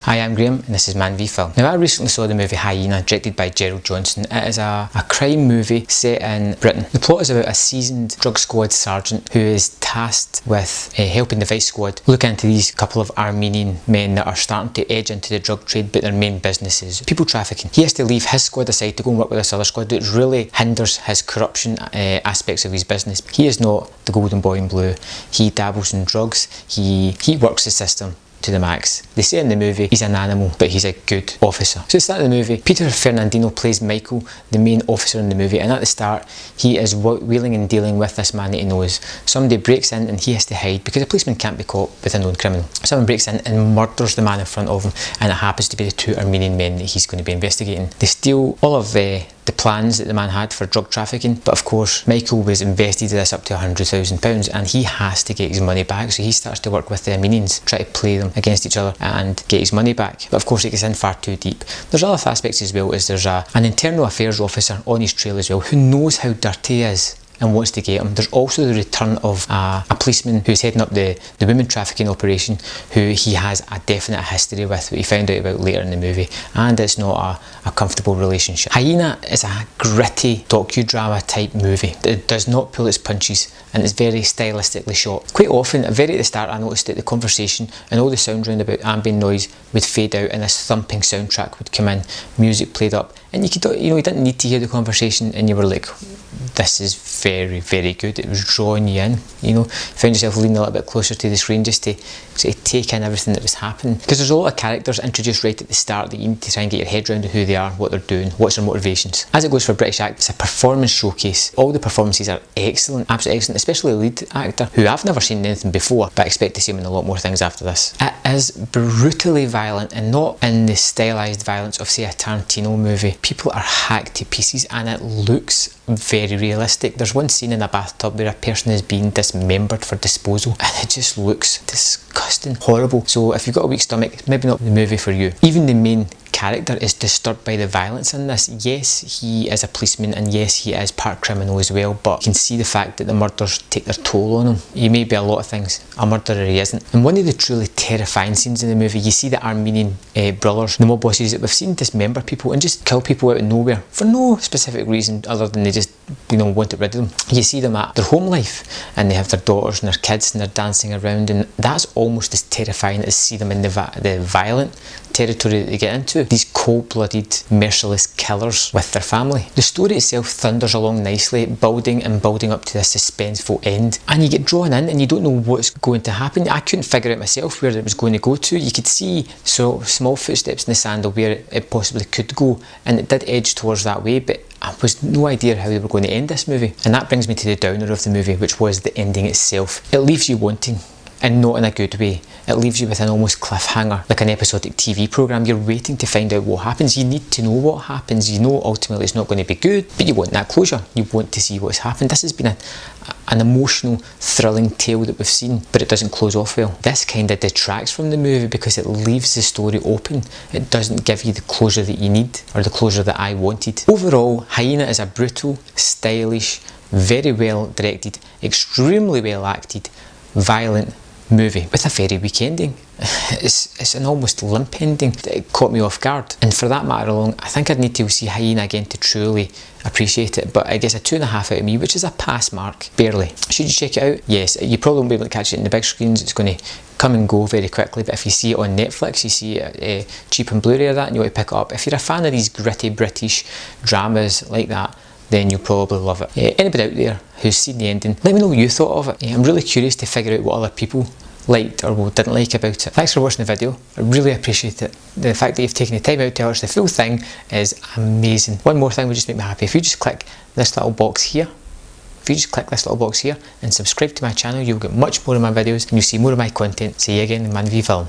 Hi, I'm Graham and this is Man v Film. Now, I recently saw the movie Hyena, directed by Gerald Johnson. It is a crime movie set in Britain. The plot is about a seasoned drug squad sergeant who is tasked with helping the vice squad look into these couple of Armenian men that are starting to edge into the drug trade, but their main business is people trafficking. He has to leave his squad aside to go and work with this other squad, which really hinders his corruption aspects of his business. He is not the golden boy in blue. He dabbles in drugs. He works the system to the max. They say in the movie he's an animal, but he's a good officer. So at the start of the movie, Peter Fernandino plays Michael, the main officer in the movie, and at the start he is wheeling and dealing with this man that he knows. Somebody breaks in and he has to hide because a policeman can't be caught with a known criminal. Someone breaks in and murders the man in front of him, and it happens to be the two Armenian men that he's going to be investigating. They steal all of the plans that the man had for drug trafficking, but of course Michael was invested in this up to £100,000 and he has to get his money back, so he starts to work with the Armenians, try to play them against each other and get his money back. But of course it gets in far too deep. There's other aspects as well, as there's an internal affairs officer on his trail as well who knows how dirty he is and wants to get him. There's also the return of a policeman who's heading up the women trafficking operation, who he has a definite history with, that he found out about later in the movie, and it's not a comfortable relationship. Hyena is a gritty docudrama type movie. It does not pull its punches and it's very stylistically shot. Quite often, very at the start, I noticed that the conversation and all the sound round about ambient noise would fade out and this thumping soundtrack would come in, music played up, and you could, you didn't need to hear the conversation and you were like, this is very, very good. It was drawing you in, you found yourself leaning a little bit closer to the screen just to sort of take in everything that was happening. Because there's a lot of characters introduced right at the start that you need to try and get your head around who they are, what they're doing, what's their motivations. As it goes for British actors, it's a performance showcase. All the performances are excellent, absolutely excellent, especially the lead actor, who I've never seen in anything before, but I expect to see him in a lot more things after this. It is brutally violent, and not in the stylised violence of, say, a Tarantino movie. People are hacked to pieces and it looks very realistic. There's one scene in a bathtub where a person is being dismembered for disposal and it just looks disgusting, horrible. So if you've got a weak stomach, it's maybe not the movie for you. Even the main character is disturbed by the violence in this. Yes, he is a policeman and yes, he is part criminal as well, but you can see the fact that the murders take their toll on him. He may be a lot of things, a murderer he isn't. And one of the truly terrifying scenes in the movie, you see the Armenian brothers, the mob bosses that we've seen dismember people and just kill people out of nowhere for no specific reason other than they just wanted rid of them. You see them at their home life and they have their daughters and their kids and they're dancing around, and that's almost as terrifying as see them in the violent territory that they get into. These cold-blooded, merciless killers with their family. The story itself thunders along nicely, building and building up to this suspenseful end, and you get drawn in and you don't know what's going to happen. I couldn't figure out myself where it was going to go to. You could see small footsteps in the sand of where it possibly could go, and it did edge towards that way, but I was no idea how they were going to end this movie. And that brings me to the downer of the movie, which was the ending itself. It leaves you wanting, and not in a good way. It leaves you with an almost cliffhanger, like an episodic TV programme. You're waiting to find out what happens. You need to know what happens. You know ultimately it's not going to be good, but you want that closure. You want to see what's happened. This has been an emotional, thrilling tale that we've seen, but it doesn't close off well. This kind of detracts from the movie because it leaves the story open. It doesn't give you the closure that you need, or the closure that I wanted. Overall, Hyena is a brutal, stylish, very well directed, extremely well acted, violent movie with a very weak ending. It's an almost limp ending that caught me off guard, and for that matter alone, I think I'd need to see Hyena again to truly appreciate it. But I guess a 2.5 out of me, which is a pass mark, barely. Should you check it out? Yes, you probably won't be able to catch it in the big screens. It's going to come and go very quickly, but if you see it on Netflix, you see it cheap and Blu-ray or that, and you want to pick it up. If you're a fan of these gritty British dramas like that, then you'll probably love it. Anybody out there who's seen the ending, let me know what you thought of it. I'm really curious to figure out what other people liked or didn't like about it. Thanks for watching the video. I really appreciate it. The fact that you've taken the time out to watch the full thing is amazing. One more thing would just make me happy. If you just click this little box here, and subscribe to my channel, you'll get much more of my videos and you'll see more of my content. See you again in Man v Film.